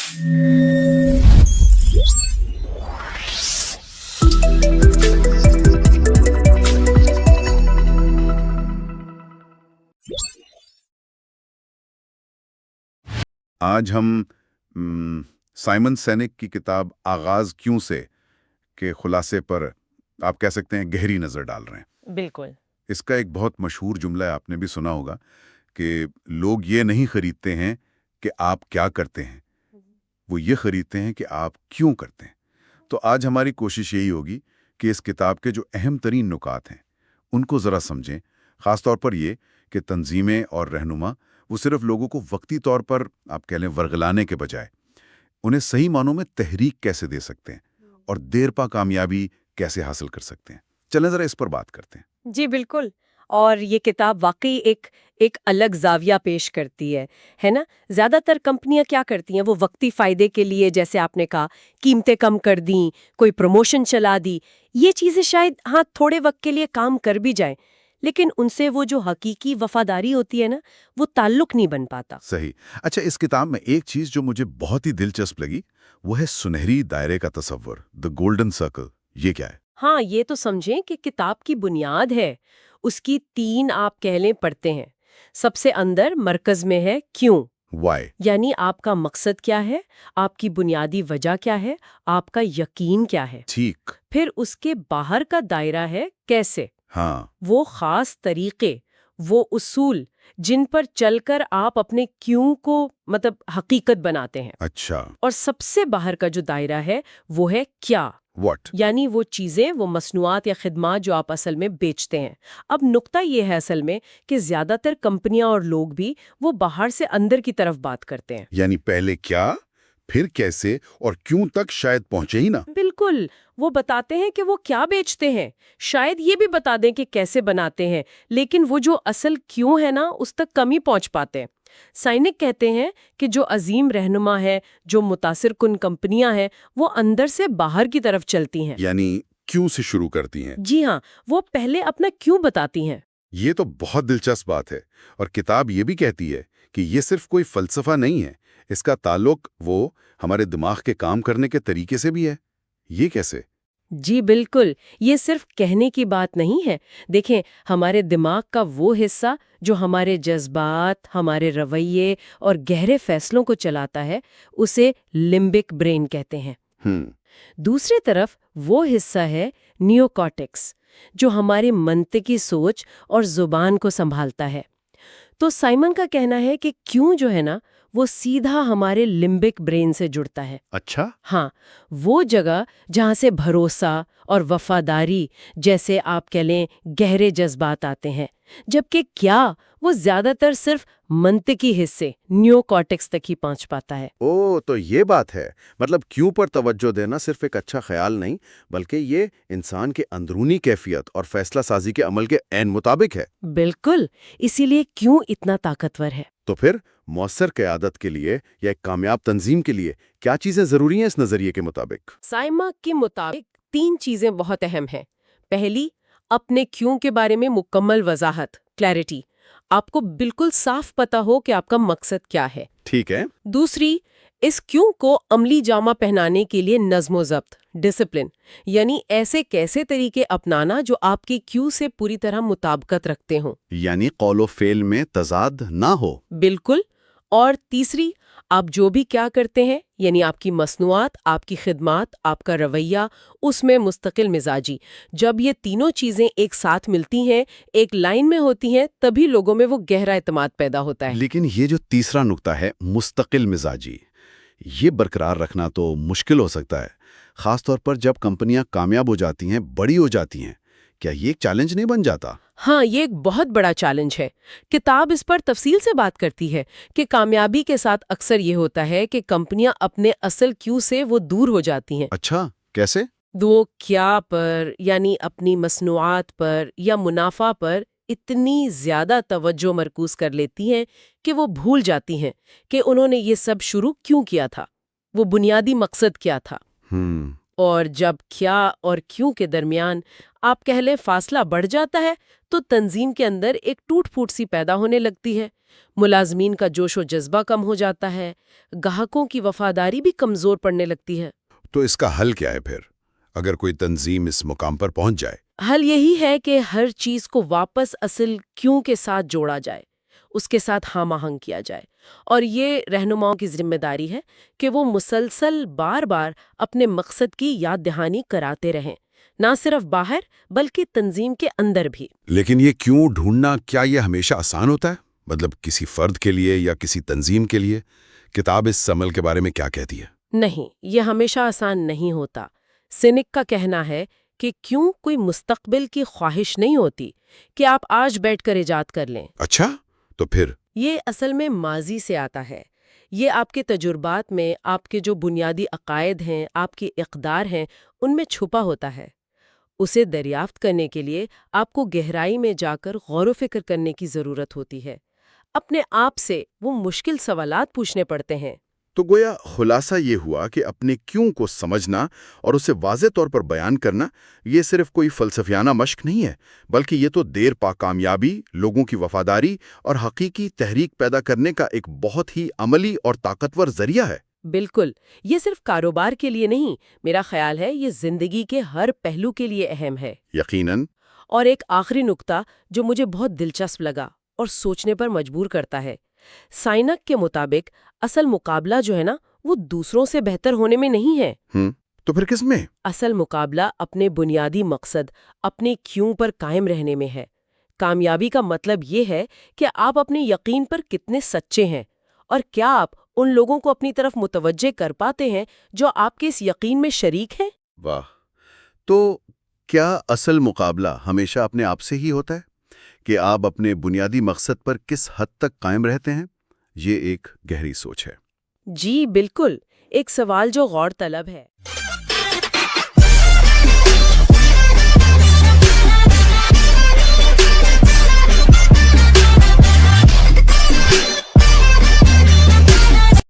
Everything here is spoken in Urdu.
آج ہم سائمن سینک کی کتاب آغاز کیوں سے کے خلاصے پر آپ کہہ سکتے ہیں گہری نظر ڈال رہے ہیں۔ بالکل۔ اس کا ایک بہت مشہور جملہ ہے، آپ نے بھی سنا ہوگا کہ لوگ یہ نہیں خریدتے ہیں کہ آپ کیا کرتے ہیں، وہ یہ خریدتے ہیں کہ آپ کیوں کرتے ہیں۔ تو آج ہماری کوشش یہی ہوگی کہ اس کتاب کے جو اہم ترین نکات ہیں ان کو ذرا سمجھیں، خاص طور پر یہ کہ تنظیمیں اور رہنما وہ صرف لوگوں کو وقتی طور پر آپ کہہ لیں ورگلانے کے بجائے انہیں صحیح معنوں میں تحریک کیسے دے سکتے ہیں اور دیر پا کامیابی کیسے حاصل کر سکتے ہیں۔ چلیں ذرا اس پر بات کرتے ہیں۔ جی بالکل، اور یہ کتاب واقعی ایک الگ زاویہ پیش کرتی ہے نا؟ زیادہ تر کمپنیاں کیا کرتی ہیں، وہ وقتی فائدے کے لیے، جیسے آپ نے کہا، قیمتیں کم کر دیں، کوئی پروموشن چلا دی، یہ چیزیں شاید ہاں تھوڑے وقت کے لیے کام کر بھی جائیں، لیکن ان سے وہ جو حقیقی وفاداری ہوتی ہے نا، وہ تعلق نہیں بن پاتا۔ صحیح۔ اچھا، اس کتاب میں ایک چیز جو مجھے بہت ہی دلچسپ لگی وہ ہے سنہری دائرے کا تصور، دی گولڈن سرکل۔ یہ کیا ہے؟ ہاں، یہ تو سمجھیں کہ کتاب کی بنیاد ہے، اس کی 3 آپ کہہ لیں پڑھتے ہیں۔ سب سے اندر مرکز میں ہے کیوں، وائی، یعنی آپ کا مقصد کیا ہے، آپ کی بنیادی وجہ کیا ہے، آپ کا یقین کیا ہے۔ ٹھیک۔ پھر اس کے باہر کا دائرہ ہے کیسے، ہاں، وہ خاص طریقے، وہ اصول جن پر چل کر آپ اپنے کیوں کو حقیقت بناتے ہیں۔ اچھا، اور سب سے باہر کا جو دائرہ ہے وہ ہے کیا، واٹ، یعنی وہ چیزیں، وہ مصنوعات یا خدمات جو آپ اصل میں بیچتے ہیں۔ اب نقطہ یہ ہے اصل میں کہ زیادہ تر کمپنیاں اور لوگ بھی وہ باہر سے اندر کی طرف بات کرتے ہیں، یعنی پہلے کیا، پھر کیسے اور کیوں تک شاید پہنچے ہی نہ۔ بالکل، وہ بتاتے ہیں کہ وہ کیا بیچتے ہیں، شاید یہ بھی بتا دیں کہ کیسے بناتے ہیں، لیکن وہ جو اصل کیوں ہے نا، اس تک کم ہی پہنچ پاتے ہیں۔ سائنک کہتے ہیں کہ جو عظیم رہنما ہے، جو متاثر کن کمپنیاں ہیں، وہ اندر سے باہر کی طرف چلتی ہیں، یعنی کیوں سے شروع کرتی ہیں۔ جی ہاں، وہ پہلے اپنا کیوں بتاتی ہیں۔ یہ تو بہت دلچسپ بات ہے، اور کتاب یہ بھی کہتی ہے کہ یہ صرف کوئی فلسفہ نہیں ہے، اس کا تعلق وہ ہمارے دماغ کے کام کرنے کے طریقے سے بھی ہے۔ یہ کیسے؟ جی بالکل، یہ صرف کہنے کی بات نہیں ہے۔ دیکھیں، ہمارے دماغ کا وہ حصہ جو ہمارے جذبات، ہمارے رویے اور گہرے فیصلوں کو چلاتا ہے، اسے لمبک برین کہتے ہیں۔ دوسری طرف وہ حصہ ہے نیو کارٹیکس، جو ہماری منطقی سوچ اور زبان کو سنبھالتا ہے۔ تو سائمن کا کہنا ہے کہ کیوں جو ہے نا، وہ سیدھا ہمارے لمبک برین سے جڑتا ہے۔ اچھا، ہاں، وہ جگہ جہاں سے بھروسہ اور وفاداری جیسے آپ کہہ لیں گہرے جذبات آتے ہیں، جبکہ کیا وہ زیادہ تر صرف منطقی حصے نیو کارٹیکس تک ہی پہنچ پاتا ہے۔ او، تو یہ بات ہے، مطلب کیوں پر توجہ دینا صرف ایک اچھا خیال نہیں، بلکہ یہ انسان کے اندرونی کیفیت اور فیصلہ سازی کے عمل کے عین مطابق ہے۔ بالکل، اسی لیے کیوں اتنا طاقتور ہے۔ تو پھر مؤثر قیادت کے لیے یا ایک کامیاب تنظیم کے لیے کیا چیزیں ضروری ہیں اس نظریے کے مطابق؟ سائما کے مطابق 3 چیزیں بہت اہم ہیں۔ پہلی، اپنے کیوں کے بارے میں مکمل وضاحت، کلیئرٹی، آپ کو بالکل صاف پتا ہو کہ آپ کا مقصد کیا ہے۔ ٹھیک ہے۔ دوسری، اس کیوں کو عملی جامہ پہنانے کے لیے نظم و ضبط، ڈسپلن، یعنی ایسے کیسے طریقے اپنانا جو آپ کی کیوں سے پوری طرح مطابقت رکھتے ہوں، یعنی قول و فعل میں تضاد نہ ہو۔ بالکل۔ اور تیسری، آپ جو بھی کیا کرتے ہیں، یعنی آپ کی مصنوعات، آپ کی خدمات، آپ کا رویہ، اس میں مستقل مزاجی۔ جب یہ تینوں چیزیں ایک ساتھ ملتی ہیں، ایک لائن میں ہوتی ہیں، تبھی لوگوں میں وہ گہرا اعتماد پیدا ہوتا ہے۔ لیکن یہ جو تیسرا نقطہ ہے، مستقل مزاجی، یہ برقرار رکھنا تو مشکل ہو سکتا ہے، خاص طور پر جب کمپنیاں کامیاب ہو جاتی ہیں، بڑی ہو جاتی ہیں۔ کیا یہ ایک چیلنج نہیں بن جاتا؟ ہاں، یہ ایک بہت بڑا چیلنج ہے۔ کتاب اس پر تفصیل سے بات کرتی ہے کہ کامیابی کے ساتھ اکثر یہ ہوتا ہے کہ کمپنیاں اپنے اصل کیوں سے وہ دور ہو جاتی ہیں۔ اچھا، کیسے؟ وہ کیا پر، یعنی اپنی مصنوعات پر یا منافع پر اتنی زیادہ توجہ مرکوز کر لیتی ہیں کہ وہ بھول جاتی ہیں کہ انہوں نے یہ سب شروع کیوں کیا تھا، وہ بنیادی مقصد کیا تھا۔ اور جب کیا اور کیوں کے درمیان آپ کہہ لیں فاصلہ بڑھ جاتا ہے تو تنظیم کے اندر ایک ٹوٹ پھوٹ سی پیدا ہونے لگتی ہے، ملازمین کا جوش و جذبہ کم ہو جاتا ہے، گاہکوں کی وفاداری بھی کمزور پڑنے لگتی ہے۔ تو اس کا حل کیا ہے پھر، اگر کوئی تنظیم اس مقام پر پہنچ جائے؟ حل یہی ہے کہ ہر چیز کو واپس اصل کیوں کے ساتھ جوڑا جائے، اس کے ساتھ ہم آہنگ کیا جائے، اور یہ رہنماؤں کی ذمہ داری ہے کہ وہ مسلسل بار بار اپنے مقصد کی یاد دہانی کراتے رہیں، نہ صرف باہر بلکہ تنظیم کے اندر بھی۔ لیکن یہ کیوں ڈھونڈنا، کیا یہ ہمیشہ آسان ہوتا ہے؟ مطلب کسی فرد کے لیے یا کسی تنظیم کے لیے؟ کتاب اس عمل کے بارے میں کیا کہتی ہے؟ نہیں، یہ ہمیشہ آسان نہیں ہوتا۔ سینک کا کہنا ہے کہ کیوں کوئی مستقبل کی خواہش نہیں ہوتی کہ آپ آج بیٹھ کر ایجاد کر لیں۔ اچھا، تو پھر یہ اصل میں ماضی سے آتا ہے، یہ آپ کے تجربات میں، آپ کے جو بنیادی عقائد ہیں، آپ کے اقدار ہیں، ان میں چھپا ہوتا ہے۔ اسے دریافت کرنے کے لیے آپ کو گہرائی میں جا کر غور و فکر کرنے کی ضرورت ہوتی ہے، اپنے آپ سے وہ مشکل سوالات پوچھنے پڑتے ہیں۔ تو گویا خلاصہ یہ ہوا کہ اپنے کیوں کو سمجھنا اور اسے واضح طور پر بیان کرنا یہ صرف کوئی فلسفیانہ مشق نہیں ہے، بلکہ یہ تو دیر پا کامیابی، لوگوں کی وفاداری اور حقیقی تحریک پیدا کرنے کا ایک بہت ہی عملی اور طاقتور ذریعہ ہے۔ بالکل، یہ صرف کاروبار کے لیے نہیں، میرا خیال ہے یہ زندگی کے ہر پہلو کے لیے اہم ہے۔ یقیناً۔ اور ایک آخری نکتہ جو مجھے بہت دلچسپ لگا اور سوچنے پر مجبور کرتا ہے، سائنک کے مطابق اصل مقابلہ جو ہے نا، وہ دوسروں سے بہتر ہونے میں نہیں ہے۔ تو پھر کس میں؟ اصل مقابلہ اپنے بنیادی مقصد، اپنے کیوں پر قائم رہنے میں ہے۔ کامیابی کا مطلب یہ ہے کہ آپ اپنے یقین پر کتنے سچے ہیں، اور کیا آپ ان لوگوں کو اپنی طرف متوجہ کر پاتے ہیں جو آپ کے اس یقین میں شریک ہیں۔ واہ! تو کیا اصل مقابلہ ہمیشہ اپنے آپ سے ہی ہوتا ہے کہ آپ اپنے بنیادی مقصد پر کس حد تک قائم رہتے ہیں؟ یہ ایک گہری سوچ ہے۔ جی بالکل، ایک سوال جو غور طلب ہے۔